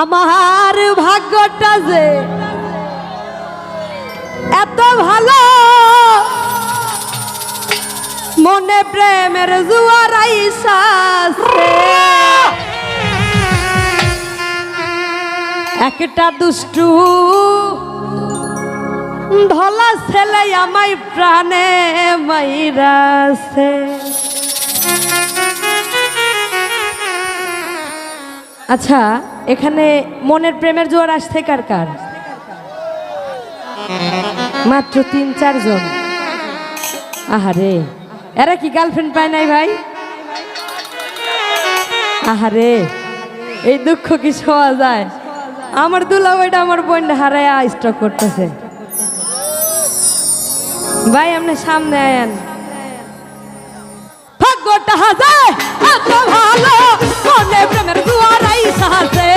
আমার ভাগ্যটা যে এত ভালো, মনে প্রেমের জুয়ার আইসাছে। একটা দুষ্টু ধলা ছেলে আমায় প্রাণে মাইরাছে। আচ্ছা, এখানে মনের প্রেমের জোয়ার আসছে কার কার? মাত্র ৩-৪ জন। আহারে, এরা কি গার্লফ্রেন্ড পায় নাই ভাই? আহারে, এই দুঃখ কি সওয়া যায়? আমার দুলাভাইটা আমার বোন হারায়া স্টক করতেছে। ভাই আপনি সামনে আয়েন। ভাগ্যটা হাজার এত ভালো, মনে প্রেমের জোয়ার আইসাছে।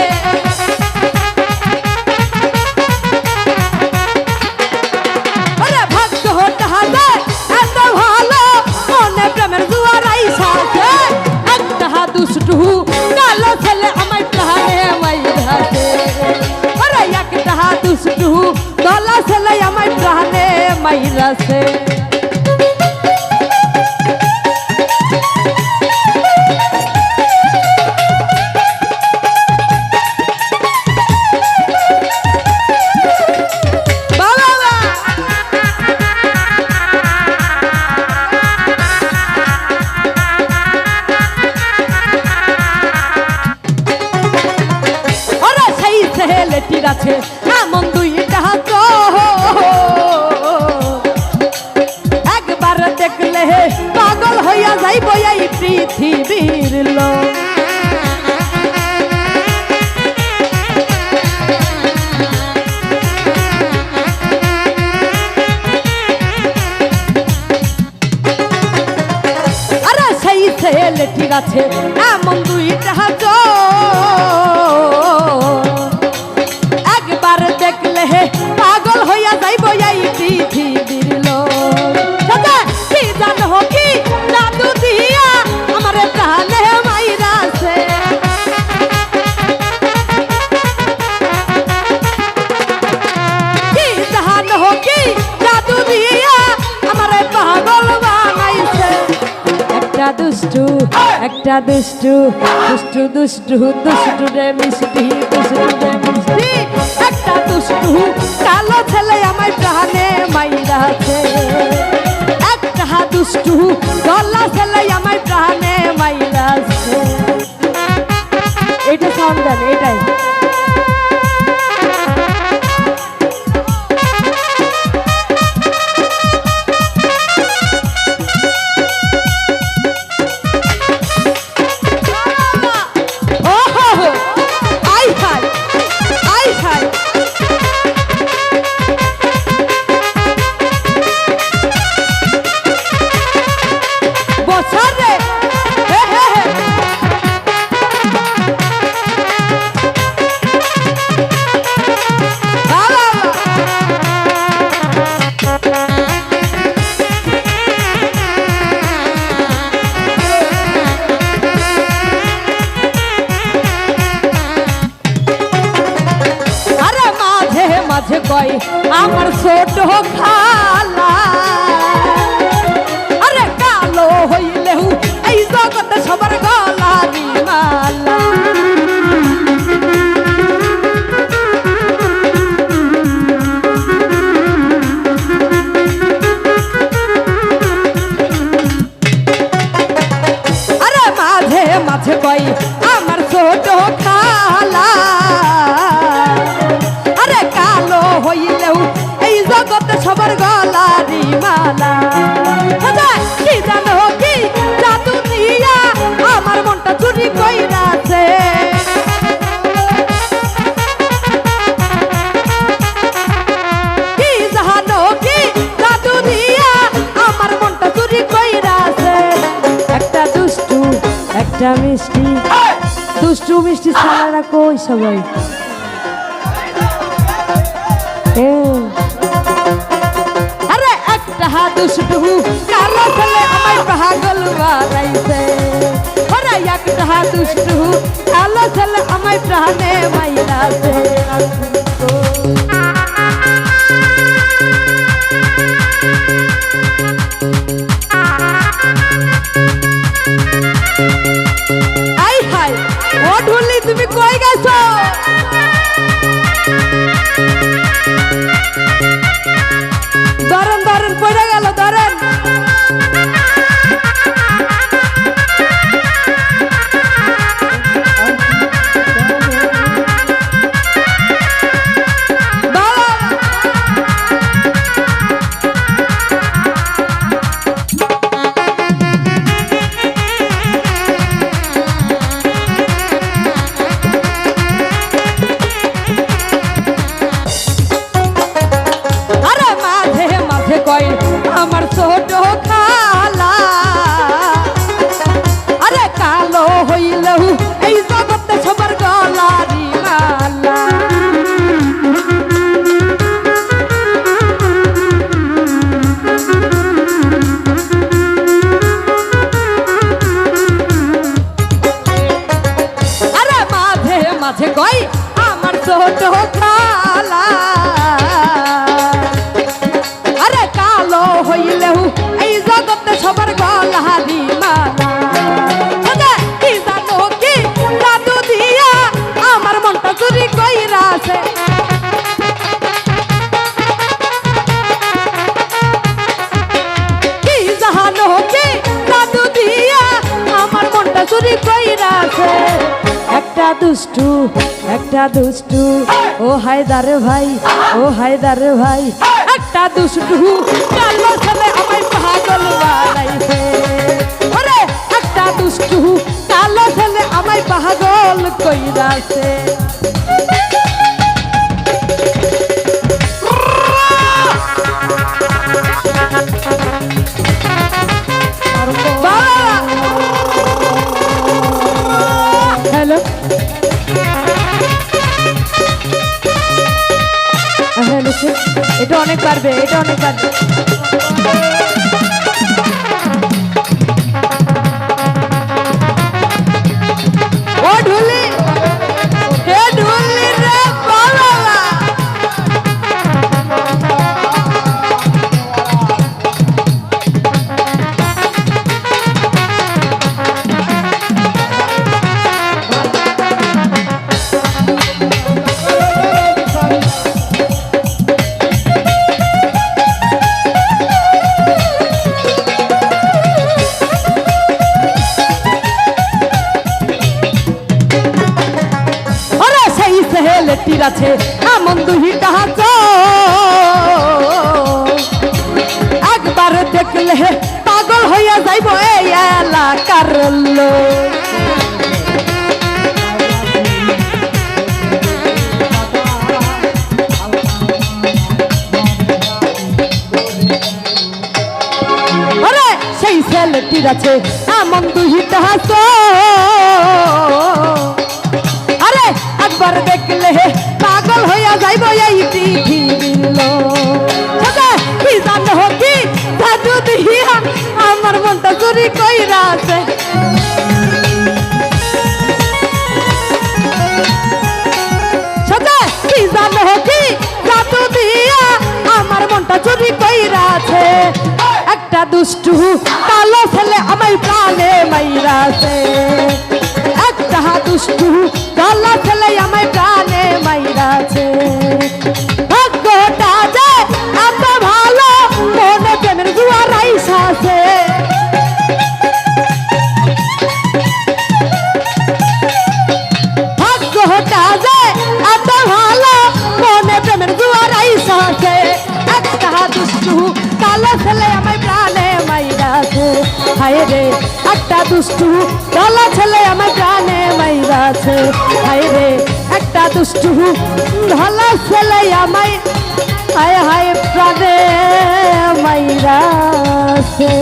আরে ভাগ্যটা হাজার এত ভালো, মনে প্রেমের জোয়ার আইসাছে। একটা দুষ্টু কালো ছেলে আমায় প্রাণে মাইরাছে। আরে একটা দুষ্টু কালো ছেলে আমায় প্রাণে মাইরাছে। ছেলেটির আছে এমন দুইটা তো, একবার দেখলে পাগল হইয়া যাইব এই পৃথিবীর লোক। আরে সেই ছেলেটির আছে এমন দুইটা তো, দেখলে পাগল হইয়া যাইব এই পৃথিবীর লোক। কি জানো কি জাদু দিয়া আমার প্রাণে মাইরাছে। কি জানো কি জাদু দিয়া আমার পাগল বানাইছে। একটা দুষ্টু দুষ্টু দুষ্টু দুষ্টু রে মিষ্টি, দুষ্টু রে মিষ্টি। একটা দুষ্টু কালো ছেলে আমায় প্রাণে মাইরাছে। একটা দুষ্টু গলা ছেলে আমায় প্রাণে মাইরাছে। এটা সাউন্ড দেন, এটাই। মাঝে কয় আমার ছোট খালা, আরে কালো হইলেও এই জগতে সবার গলারি মালা। আরে মাঝে মাঝে কয় আমার ছোট খালা, হইলেও এই জগতে সবার গলারি মালা। কি জানো কি জাদু দিয়া আমার মনটা চুরি কইরাছে। কি জানো কি জাদু দিয়া আমার মনটা চুরি কইরাছে। একটা দুষ্টু একটা মিষ্টি, দুষ্টু মিষ্টি ছাড়া কই সবাই। আরে একটা দুষ্টু কালো ছেলে আমায় পাগল বানাইছে। আরে একটা দুষ্টু কালো ছেলে আমায় প্রাণে মাইরা চুরি কইরাছে একটা দুষ্টু ও হায়দার ভাই একটা দুষ্টু কালো ছেলে আমায় পাগল বানাইছে ওরে একটা দুষ্টু কালো ছেলে আমায় পাগল কইরাছে হ্যালো এটা অনেক পারবে ও ঢুলি হে ঢুলি রে বাবা লেটির আছে এমন দুইটা হাত একবার দেখলে পাগল হইয়া যাইব এই এলাকার লোক ওরে সেই ছেলেটির আছে এমন দুইটা হাত একবার দেখলে পাগল হইয়া যাইব এই পৃথিবীর লোক কি জানো কি জাদু দিয়া আমার মনটা চুরি কইরাছে কি জানো কি জাদু দিয়া আমার মনটা চুরি কইরাছে একটা দুষ্টু কালো ছেলে আমায় প্রাণে মাইরাছে একটা দুষ্টু কালো ছেলে আমায় প্রাণে মাইরাছে ভাগ্যটা যে এত ভালো মনে প্রেমের জুয়ার আইসাছে ভাগ্যটা যে এত ভালো মনে প্রেমের জুয়ার আইসাছে একটা দুষ্টু কালো ছেলে আমায় প্রাণে মাইরাছে হায় রে একটা দুষ্টু কালো ছেলে আমায় প্রাণে মাইরাছে হায় রে একটা দুষ্টু ভালো ছেলে আমায় হায় হায় প্রাণে মাইরাছে